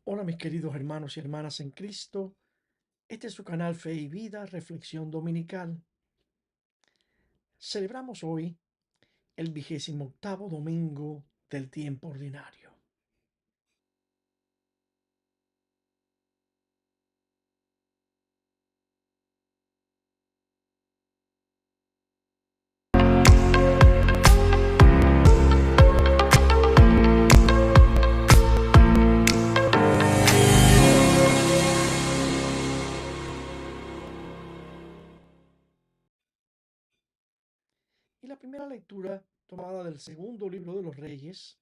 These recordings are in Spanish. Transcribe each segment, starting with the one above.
Hola mis queridos hermanos y hermanas en Cristo, este es su canal Fe y Vida, Reflexión Dominical. Celebramos hoy el 28º domingo del tiempo ordinario. Y la primera lectura, tomada del segundo libro de los Reyes,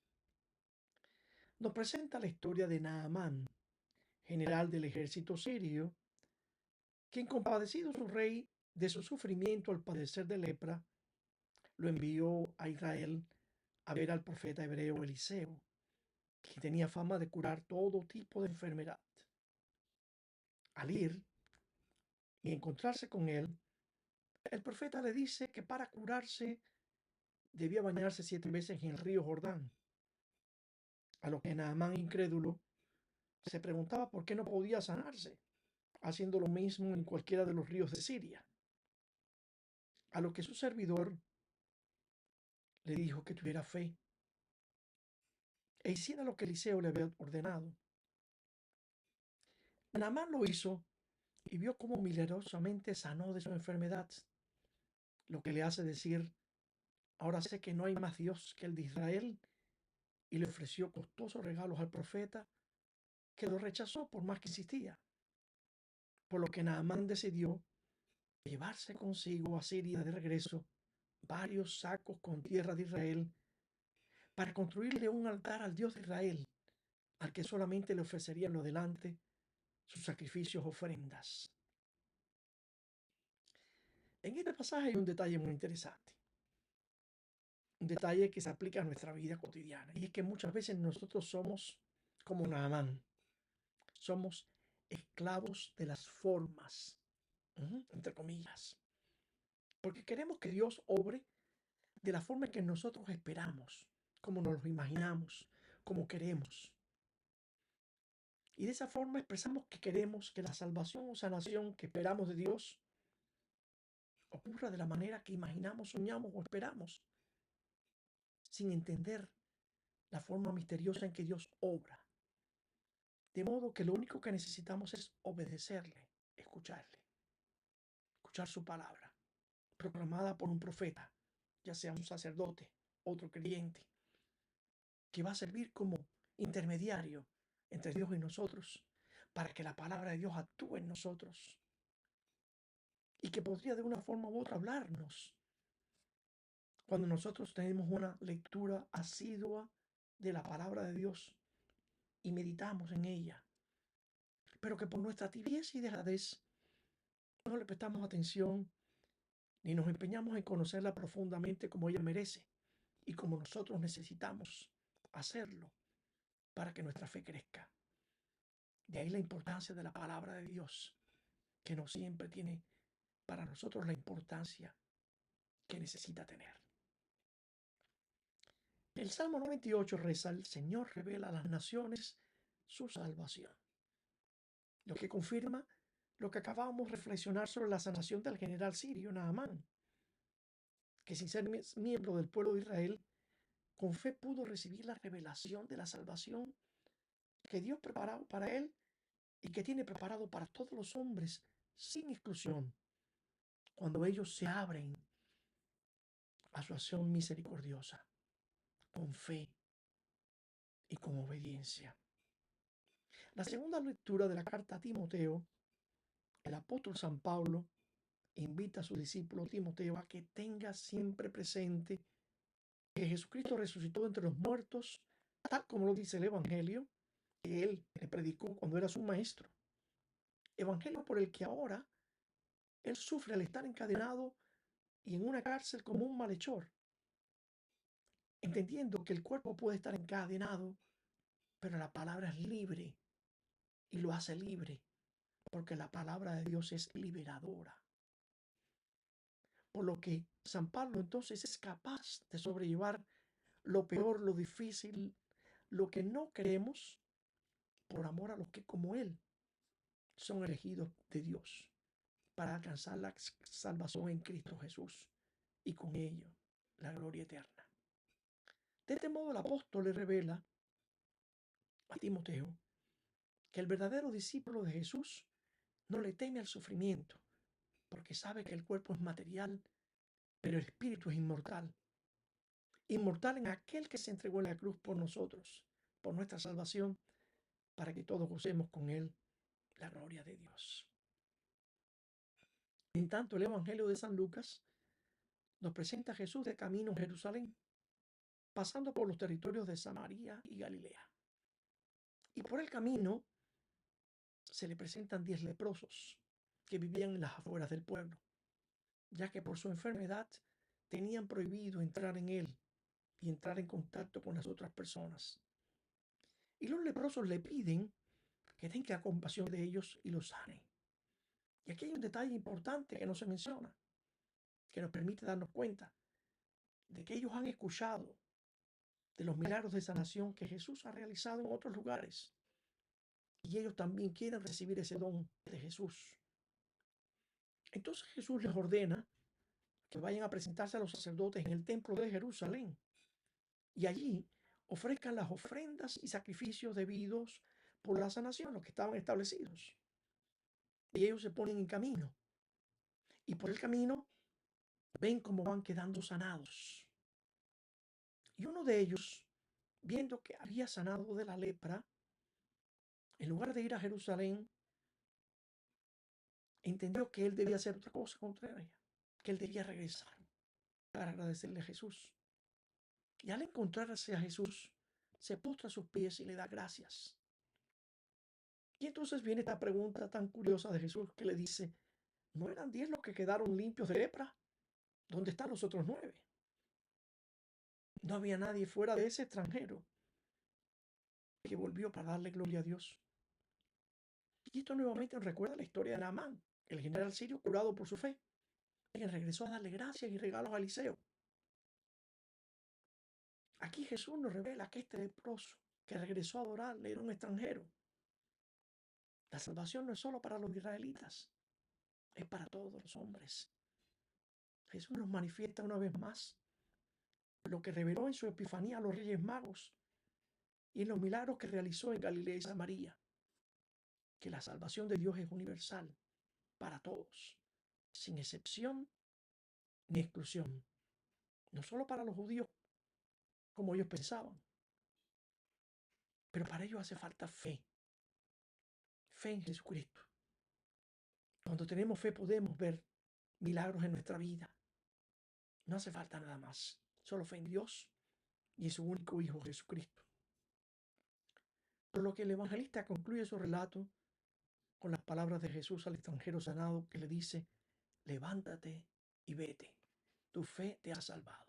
nos presenta la historia de Naamán, general del ejército sirio, quien compadecido su rey de su sufrimiento al padecer de lepra, lo envió a Israel a ver al profeta hebreo Eliseo, que tenía fama de curar todo tipo de enfermedad. Al ir y encontrarse con él, el profeta le dice que para curarse debía bañarse 7 veces en el río Jordán, a lo que Naamán, incrédulo, se preguntaba por qué no podía sanarse, haciendo lo mismo en cualquiera de los ríos de Siria. A lo que su servidor le dijo que tuviera fe e hiciera lo que Eliseo le había ordenado. Naamán lo hizo y vio cómo milagrosamente sanó de su enfermedad, lo que le hace decir: ahora sé que no hay más Dios que el de Israel, y le ofreció costosos regalos al profeta, que lo rechazó por más que insistía, por lo que Naamán decidió llevarse consigo a Siria de regreso varios sacos con tierra de Israel para construirle un altar al Dios de Israel, al que solamente le ofrecería en lo delante sus sacrificios, ofrendas. En este pasaje hay un detalle muy interesante, un detalle que se aplica a nuestra vida cotidiana, y es que muchas veces nosotros somos como Naamán, somos esclavos de las formas, entre comillas, porque queremos que Dios obre de la forma que nosotros esperamos, como nos lo imaginamos, como queremos. Y de esa forma expresamos que queremos que la salvación o sanación que esperamos de Dios ocurra de la manera que imaginamos, soñamos o esperamos, sin entender la forma misteriosa en que Dios obra. De modo que lo único que necesitamos es obedecerle, escucharle, escuchar su palabra, proclamada por un profeta, ya sea un sacerdote, otro creyente, que va a servir como intermediario entre Dios y nosotros, para que la palabra de Dios actúe en nosotros, y que podría de una forma u otra hablarnos cuando nosotros tenemos una lectura asidua de la palabra de Dios y meditamos en ella, pero que por nuestra tibieza y dejadez no le prestamos atención ni nos empeñamos en conocerla profundamente como ella merece y como nosotros necesitamos hacerlo para que nuestra fe crezca. De ahí la importancia de la palabra de Dios, que no siempre tiene para nosotros la importancia que necesita tener. El Salmo 98 reza: el Señor revela a las naciones su salvación, lo que confirma lo que acabábamos de reflexionar sobre la sanación del general sirio Naamán, que sin ser miembro del pueblo de Israel, con fe pudo recibir la revelación de la salvación que Dios preparó para él y que tiene preparado para todos los hombres, sin exclusión, cuando ellos se abren a su acción misericordiosa, con fe y con obediencia. La segunda lectura de la carta a Timoteo, el apóstol San Pablo invita a su discípulo Timoteo a que tenga siempre presente que Jesucristo resucitó entre los muertos, tal como lo dice el Evangelio, que él le predicó cuando era su maestro. Evangelio por el que ahora él sufre al estar encadenado y en una cárcel como un malhechor, entendiendo que el cuerpo puede estar encadenado, pero la palabra es libre y lo hace libre, porque la palabra de Dios es liberadora. Por lo que San Pablo entonces es capaz de sobrellevar lo peor, lo difícil, lo que no queremos, por amor a los que como Él son elegidos de Dios para alcanzar la salvación en Cristo Jesús y con ello la gloria eterna. De este modo el apóstol le revela a Timoteo que el verdadero discípulo de Jesús no le teme al sufrimiento, porque sabe que el cuerpo es material, pero el espíritu es inmortal. Inmortal en aquel que se entregó en la cruz por nosotros, por nuestra salvación, para que todos gocemos con él la gloria de Dios. En tanto, el Evangelio de San Lucas nos presenta a Jesús de camino a Jerusalén, pasando por los territorios de Samaria y Galilea. Y por el camino se le presentan 10 leprosos que vivían en las afueras del pueblo, ya que por su enfermedad tenían prohibido entrar en él y entrar en contacto con las otras personas. Y los leprosos le piden que tenga compasión de ellos y los sane. Y aquí hay un detalle importante que no se menciona, que nos permite darnos cuenta de que ellos han escuchado de los milagros de sanación que Jesús ha realizado en otros lugares. Y ellos también quieren recibir ese don de Jesús. Entonces Jesús les ordena que vayan a presentarse a los sacerdotes en el templo de Jerusalén. Y allí ofrezcan las ofrendas y sacrificios debidos por la sanación, los que estaban establecidos. Y ellos se ponen en camino. Y por el camino ven cómo van quedando sanados. Y uno de ellos, viendo que había sanado de la lepra, en lugar de ir a Jerusalén, entendió que él debía hacer otra cosa contraria, que él debía regresar para agradecerle a Jesús. Y al encontrarse a Jesús, se postra a sus pies y le da gracias. Y entonces viene esta pregunta tan curiosa de Jesús que le dice, ¿no eran 10 los que quedaron limpios de lepra? ¿Dónde están los otros 9? No había nadie fuera de ese extranjero que volvió para darle gloria a Dios. Y esto nuevamente nos recuerda la historia de Naamán, el general sirio curado por su fe, quien regresó a darle gracias y regalos a Eliseo. Aquí Jesús nos revela que este leproso que regresó a adorarle era un extranjero. La salvación no es solo para los israelitas, es para todos los hombres. Jesús nos manifiesta una vez más lo que reveló en su epifanía a los reyes magos y en los milagros que realizó en Galilea y Samaria, que la salvación de Dios es universal para todos, sin excepción ni exclusión, no solo para los judíos como ellos pensaban, pero para ello hace falta fe, fe en Jesucristo. Cuando tenemos fe podemos ver milagros en nuestra vida. No hace falta nada más, solo fe en Dios y en su único Hijo Jesucristo. Por lo que el evangelista concluye su relato con las palabras de Jesús al extranjero sanado que le dice, levántate y vete, tu fe te ha salvado.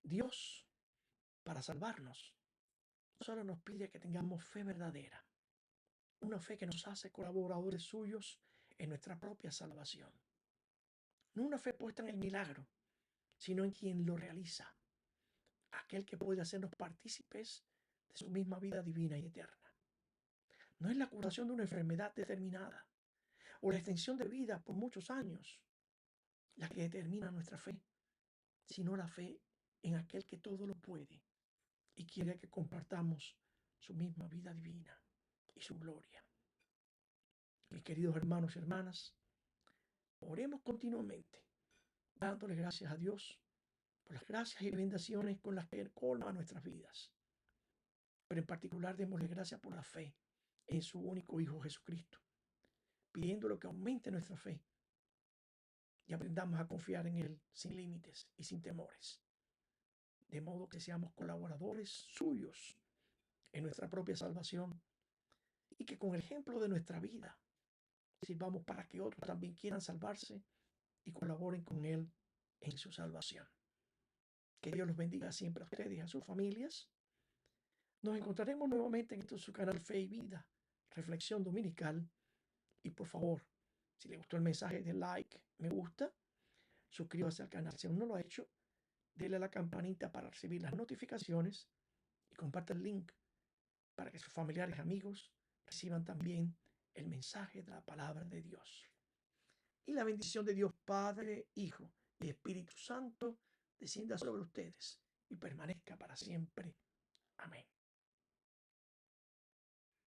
Dios, para salvarnos, solo nos pide que tengamos fe verdadera, una fe que nos hace colaboradores suyos en nuestra propia salvación. No una fe puesta en el milagro, sino en quien lo realiza, aquel que puede hacernos partícipes de su misma vida divina y eterna. No es la curación de una enfermedad determinada o la extensión de vida por muchos años la que determina nuestra fe, sino la fe en aquel que todo lo puede y quiere que compartamos su misma vida divina y su gloria. Mis queridos hermanos y hermanas, oremos continuamente, dándole gracias a Dios por las gracias y bendiciones con las que Él colma nuestras vidas. Pero en particular démosle gracias por la fe en su único Hijo Jesucristo, pidiéndole que aumente nuestra fe y aprendamos a confiar en Él sin límites y sin temores, de modo que seamos colaboradores suyos en nuestra propia salvación y que con el ejemplo de nuestra vida sirvamos para que otros también quieran salvarse y colaboren con Él en su salvación. Que Dios los bendiga siempre a ustedes y a sus familias. Nos encontraremos nuevamente en su canal Fe y Vida, Reflexión Dominical. Y por favor, si le gustó el mensaje, de like, me gusta, suscríbase al canal si aún no lo ha hecho, dele a la campanita para recibir las notificaciones y comparte el link para que sus familiares y amigos reciban también el mensaje de la palabra de Dios. Y la bendición de Dios Padre, Hijo y Espíritu Santo descienda sobre ustedes y permanezca para siempre. Amén.